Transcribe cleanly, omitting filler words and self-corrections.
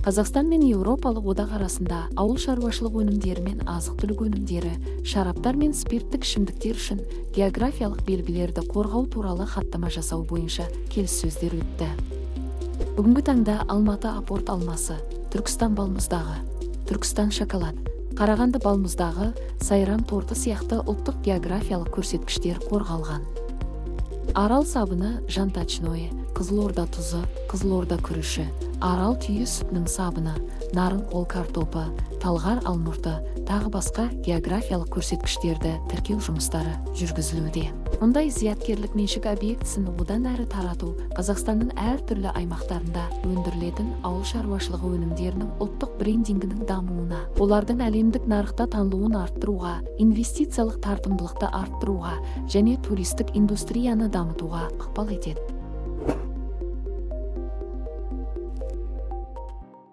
Қазақстан мен Еуропалық одақ арасында ауыл шаруашылық өнімдері мен азық-түлік өнімдері, шараптар мен спирттік ішімдіктер үшін географиялық белгілерді қорғау туралы хаттама жасау бойынша келіссөздер өтті. Бүгінгі таңда Алматы апорт алмасы, Түркістан балмұздағы, Түркістан шоколад, Қарағанды балмұздағы, Сайрам торты сияқты ұлттық географиялық көрсеткіштер қорғалған. Арал сабыны, жантачное, Қызылорда тұзы, Қызылорда күріші, Арал түйе сүтінің сабыны, Нарын қол картопы, Талғар алмұрты, тағы басқа географиялық көрсеткіштерді тіркеу жұмыстары жүргізілуде. Мұндай зияткерлік меншік объектісін одан әрі тарату Қазақстанның әртүрлі аймақтарында өндірілетін ауыл шаруашылығы өнімдерінің ұлттық брендингінің дамуына, олардың әлемдік нарықта танылуын арттыруға, инвестициялық тартымдылықты арттыруға және туристік индустрияны дамытуға ықпал етеді.